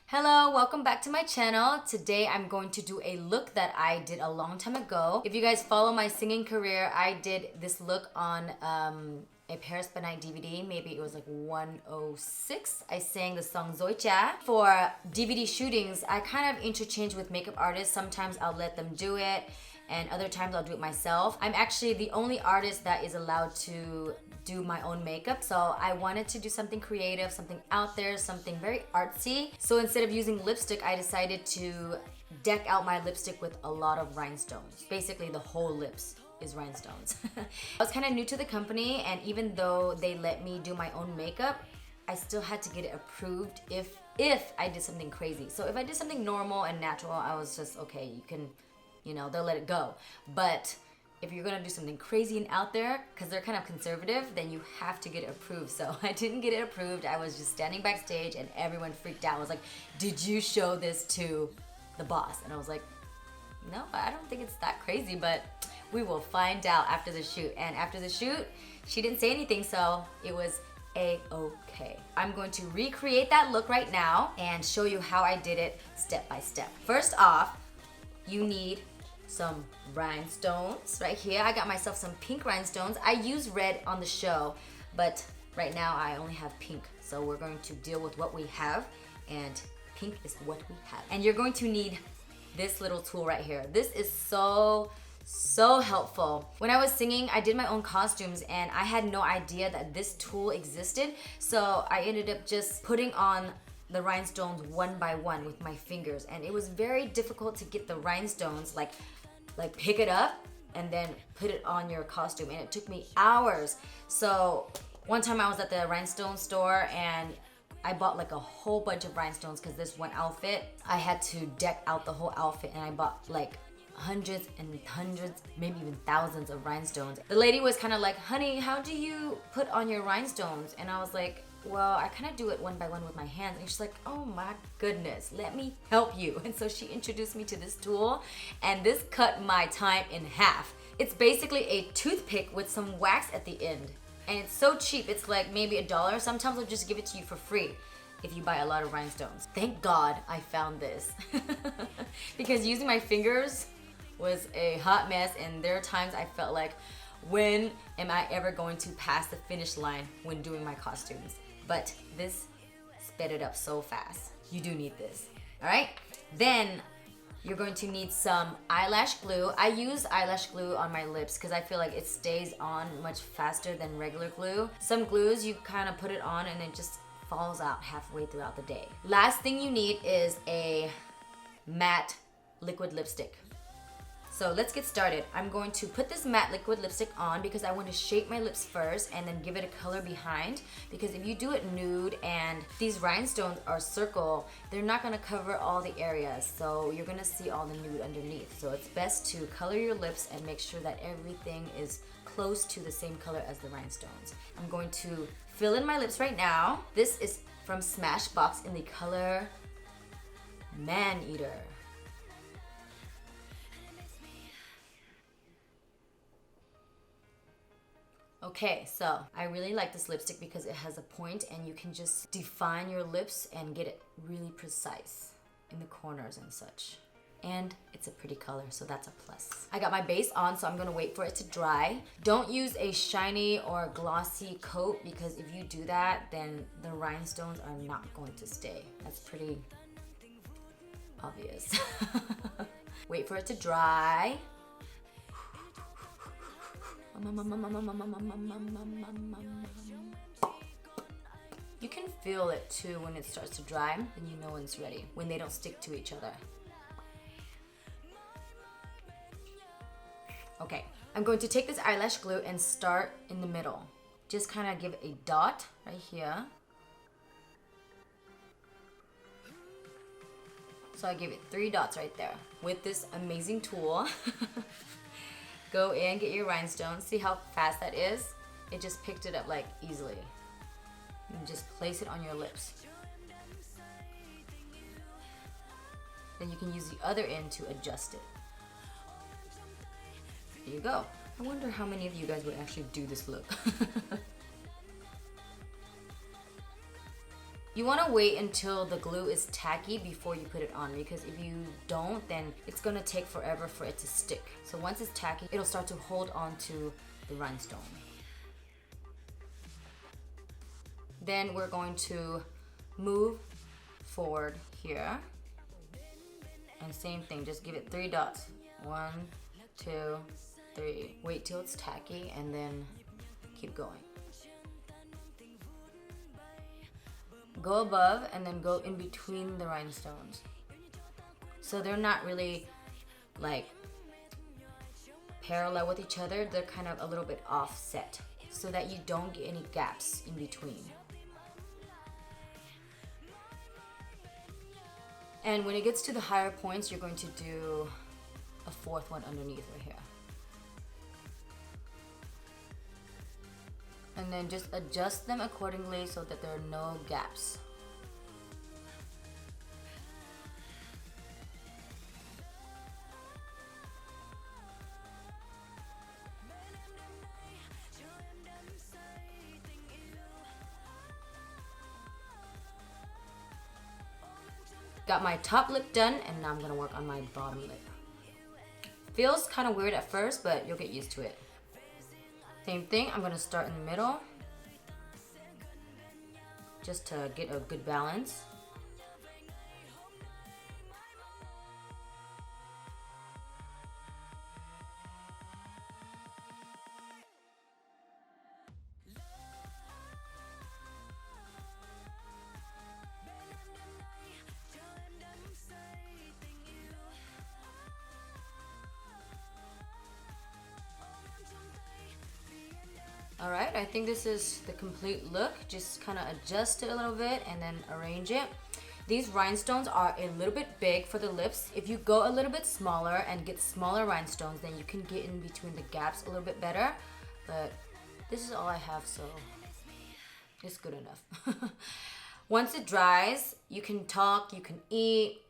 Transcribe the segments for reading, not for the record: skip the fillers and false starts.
Hello, welcome back to my channel. Today I'm going to do a look that I did a long time ago. If you guys follow my singing career, I did this look on a Paris by Night DVD. Maybe it was like 106. I sang the song Zoicha. For DVD shootings, I kind of interchange with makeup artists. Sometimes I'll let them do it, and other times I'll do it myself. I'm actually the only artist that is allowed to do my own makeup, so I wanted to do something creative, something out there, something very artsy. So instead of using lipstick, I decided to deck out my lipstick with a lot of rhinestones. Basically, the whole lips is rhinestones. I was kind of new to the company, and even though they let me do my own makeup, I still had to get it approved if I did something crazy. So if I did something normal and natural, I was just, okay, you can, they'll let it go. But if you're gonna do something crazy and out there, because they're kind of conservative, then you have to get it approved. So I didn't get it approved. I was just standing backstage and everyone freaked out. I was like, did you show this to the boss? And I was like, no, I don't think it's that crazy, but we will find out after the shoot. And after the shoot, she didn't say anything, so it was A-okay. I'm going to recreate that look right now and show you how I did it step by step. First off, you need some rhinestones right here. I got myself some pink rhinestones. I use red on the show, but right now I only have pink. So we're going to deal with what we have, and pink is what we have. And you're going to need this little tool right here. This is so helpful. When I was singing, I did my own costumes and I had no idea that this tool existed. So I ended up just putting on the rhinestones one by one with my fingers, and it was very difficult to get the rhinestones like pick it up and then put it on your costume, and it took me hours. So one time I was at the rhinestone store and I bought like a whole bunch of rhinestones because this one outfit I had to deck out the whole outfit, and I bought like hundreds and hundreds, maybe even thousands of rhinestones. The lady was kind of like, honey, how do you put on your rhinestones? And I was like, well, I kind of do it one by one with my hands. And she's like, oh my goodness, let me help you. And so she introduced me to this tool, and this cut my time in half. It's basically a toothpick with some wax at the end. And it's so cheap, it's like maybe $1. Sometimes I'll just give it to you for free if you buy a lot of rhinestones. Thank God I found this. Because using my fingers was a hot mess, and there are times I felt like, when am I ever going to pass the finish line when doing my costumes? But this sped it up so fast. You do need this, all right? Then you're going to need some eyelash glue. I use eyelash glue on my lips because I feel like it stays on much faster than regular glue. Some glues, you kind of put it on and it just falls out halfway throughout the day. Last thing you need is a matte liquid lipstick. So let's get started. I'm going to put this matte liquid lipstick on because I want to shape my lips first and then give it a color behind. Because if you do it nude and these rhinestones are circle, they're not going to cover all the areas. So you're going to see all the nude underneath. So it's best to color your lips and make sure that everything is close to the same color as the rhinestones. I'm going to fill in my lips right now. This is from Smashbox in the color Maneater. Okay, so I really like this lipstick because it has a point and you can just define your lips and get it really precise in the corners and such. And it's a pretty color, so that's a plus. I got my base on, so I'm gonna wait for it to dry. Don't use a shiny or glossy coat because if you do that, then the rhinestones are not going to stay. That's pretty obvious. Wait for it to dry. You can feel it too when it starts to dry, and you know when it's ready, when they don't stick to each other. Okay, I'm going to take this eyelash glue and start in the middle. Just kind of give a dot right here. So I give it 3 dots right there with this amazing tool. Go in, get your rhinestones. See how fast that is? It just picked it up like easily. And just place it on your lips. Then you can use the other end to adjust it. There you go. I wonder how many of you guys would actually do this look. You want to wait until the glue is tacky before you put it on, because if you don't, then it's going to take forever for it to stick. So once it's tacky, it'll start to hold on to the rhinestone. Then we're going to move forward here. And same thing, just give it 3 dots. 1, 2, 3. Wait till it's tacky and then keep going. Go above and then go in between the rhinestones. So they're not really like parallel with each other, they're kind of a little bit offset so that you don't get any gaps in between. And when it gets to the higher points, you're going to do a 4th one underneath right here. And then just adjust them accordingly so that there are no gaps. Got my top lip done, and now I'm gonna work on my bottom lip. Feels kind of weird at first, but you'll get used to it. Same thing, I'm gonna start in the middle just to get a good balance. Alright, I think this is the complete look. Just kind of adjust it a little bit and then arrange it. These rhinestones are a little bit big for the lips. If you go a little bit smaller and get smaller rhinestones, then you can get in between the gaps a little bit better. But this is all I have, so it's good enough. Once it dries, you can talk, you can eat.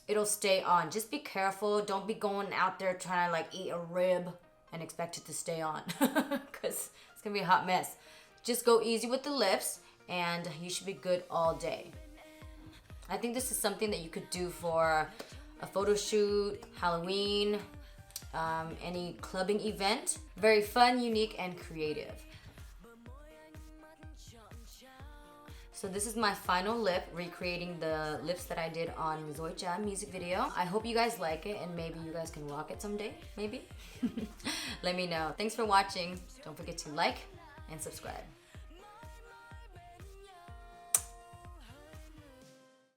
It'll stay on. Just be careful. Don't be going out there trying to like eat a rib and expect it to stay on, because it's gonna be a hot mess. Just go easy with the lips and you should be good all day. I think this is something that you could do for a photo shoot, Halloween, any clubbing event. Very fun, unique, and creative. So this is my final lip, recreating the lips that I did on Zoicha music video. I hope you guys like it, and maybe you guys can rock it someday, maybe. Let me know. Thanks for watching. Don't forget to like and subscribe.